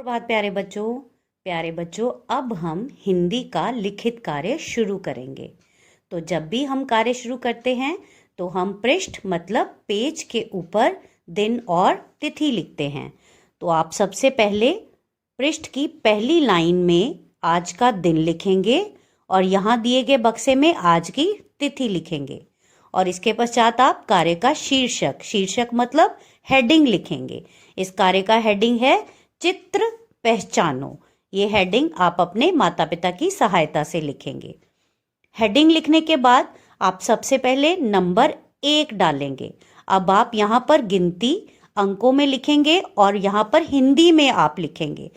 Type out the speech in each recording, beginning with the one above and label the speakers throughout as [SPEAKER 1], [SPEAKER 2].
[SPEAKER 1] प्रभात प्यारे बच्चों, अब हम हिंदी का लिखित कार्य शुरू करेंगे। तो जब भी हम कार्य शुरू करते हैं तो हम पृष्ठ मतलब पेज के ऊपर दिन और तिथि लिखते हैं। तो आप सबसे पहले पृष्ठ की पहली लाइन में आज का दिन लिखेंगे और यहाँ दिए गए बक्से में आज की तिथि लिखेंगे और इसके पश्चात आप कार्य का शीर्षक मतलब हेडिंग लिखेंगे। इस कार्य का हेडिंग है चित्र पहचानो। ये हेडिंग आप अपने माता पिता की सहायता से लिखेंगे। हेडिंग लिखने के बाद आप सबसे पहले नंबर 1 डालेंगे। अब आप यहाँ पर गिनती अंकों में लिखेंगे और यहाँ पर हिंदी में आप लिखेंगे।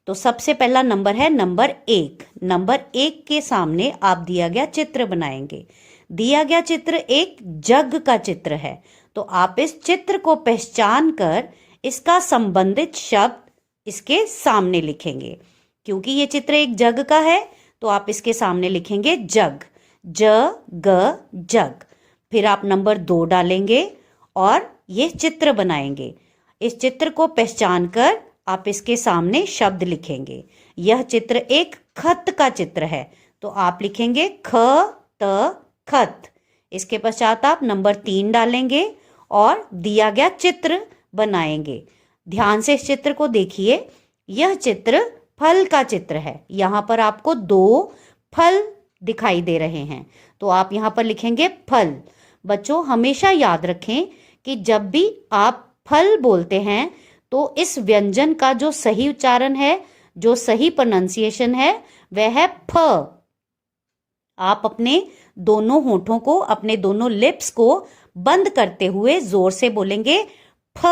[SPEAKER 1] तो सबसे पहला नंबर है नंबर 1। नंबर 1 के सामने आप दिया गया चित्र बनाएंगे। दिया गया चित्र एक जग का चित्र है। तो आप इस चित्र को पहचान कर इसका संबंधित शब्द इसके सामने लिखेंगे। क्योंकि ये चित्र एक जग का है तो आप इसके सामने लिखेंगे जग, जग। फिर आप नंबर 2 डालेंगे और ये चित्र बनाएंगे। इस चित्र को पहचान कर आप इसके सामने शब्द लिखेंगे। यह चित्र एक खत का चित्र है तो आप लिखेंगे खत। इसके पश्चात आप नंबर 3 डालेंगे और दिया गया चित्र बनाएंगे। ध्यान से इस चित्र को देखिए। यह चित्र फल का चित्र है। यहाँ पर आपको 2 फल दिखाई दे रहे हैं तो आप यहाँ पर लिखेंगे फल। बच्चों हमेशा याद रखें कि जब भी आप फल बोलते हैं तो इस व्यंजन का जो सही उच्चारण है, जो सही प्रोनाउंसिएशन है वह है फ। आप अपने दोनों होठों को, अपने दोनों लिप्स को बंद करते हुए जोर से बोलेंगे फ,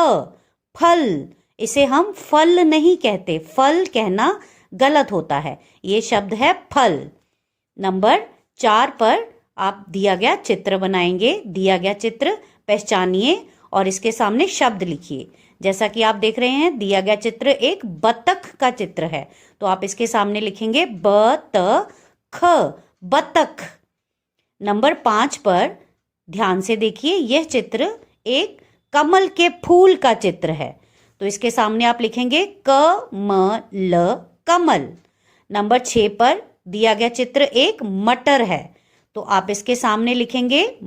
[SPEAKER 1] फल। इसे हम फल नहीं कहते, फल कहना गलत होता है। ये शब्द है फल। नंबर 4 पर आप दिया गया चित्र बनाएंगे। दिया गया चित्र पहचानिए और इसके सामने शब्द लिखिए। जैसा कि आप देख रहे हैं दिया गया चित्र एक बतख का चित्र है तो आप इसके सामने लिखेंगे बतख। नंबर 5 पर ध्यान से देखिए। यह चित्र एक कमल के फूल का चित्र है तो इसके सामने आप लिखेंगे कमल। नंबर 6 पर दिया गया चित्र एक मटर है तो आप इसके सामने लिखेंगे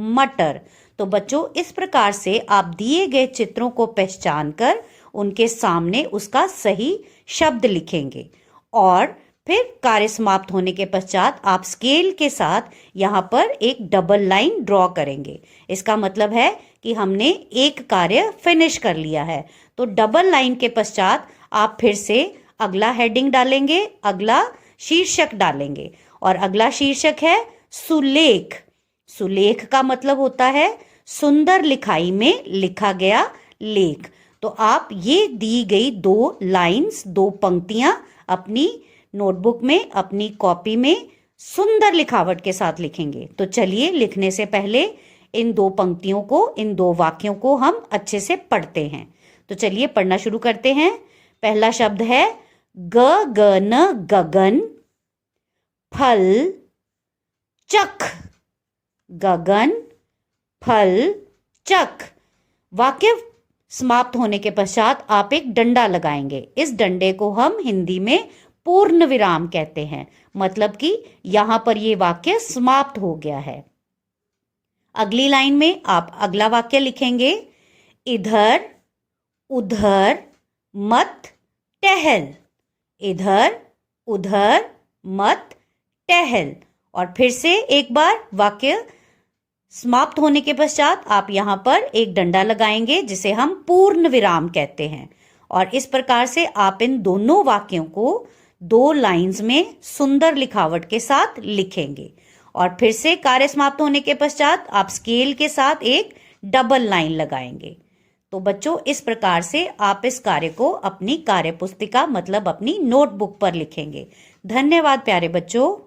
[SPEAKER 1] मटर। तो बच्चों इस प्रकार से आप दिए गए चित्रों को पहचान कर उनके सामने उसका सही शब्द लिखेंगे और फिर कार्य समाप्त होने के पश्चात आप स्केल के साथ यहाँ पर एक डबल लाइन ड्रॉ करेंगे। इसका मतलब है कि हमने एक कार्य फिनिश कर लिया है। तो डबल लाइन के पश्चात आप फिर से अगला हेडिंग डालेंगे, अगला शीर्षक डालेंगे और अगला शीर्षक है सुलेख। सुलेख का मतलब होता है सुंदर लिखाई में लिखा गया लेख। तो आप ये दी गई 2 लाइंस, 2 पंक्तियां अपनी नोटबुक में, अपनी कॉपी में सुंदर लिखावट के साथ लिखेंगे। तो चलिए लिखने से पहले इन 2 पंक्तियों को, इन 2 वाक्यों को हम अच्छे से पढ़ते हैं। तो चलिए पढ़ना शुरू करते हैं। पहला शब्द है गगन फल चख। गगन फल चख। वाक्य समाप्त होने के पश्चात आप एक डंडा लगाएंगे। इस डंडे को हम हिंदी में पूर्ण विराम कहते हैं। मतलब कि यहां पर ये वाक्य समाप्त हो गया है। अगली लाइन में आप अगला वाक्य लिखेंगे इधर उधर मत टहल। इधर उधर मत टहल। और फिर से एक बार वाक्य समाप्त होने के पश्चात आप यहाँ पर एक डंडा लगाएंगे जिसे हम पूर्ण विराम कहते हैं। और इस प्रकार से आप इन दोनों वाक्यों को 2 लाइंस में सुंदर लिखावट के साथ लिखेंगे। और फिर से कार्य समाप्त होने के पश्चात आप स्केल के साथ एक डबल लाइन लगाएंगे। तो बच्चों इस प्रकार से आप इस कार्य को अपनी कार्य पुस्तिका मतलब अपनी नोटबुक पर लिखेंगे। धन्यवाद प्यारे बच्चों।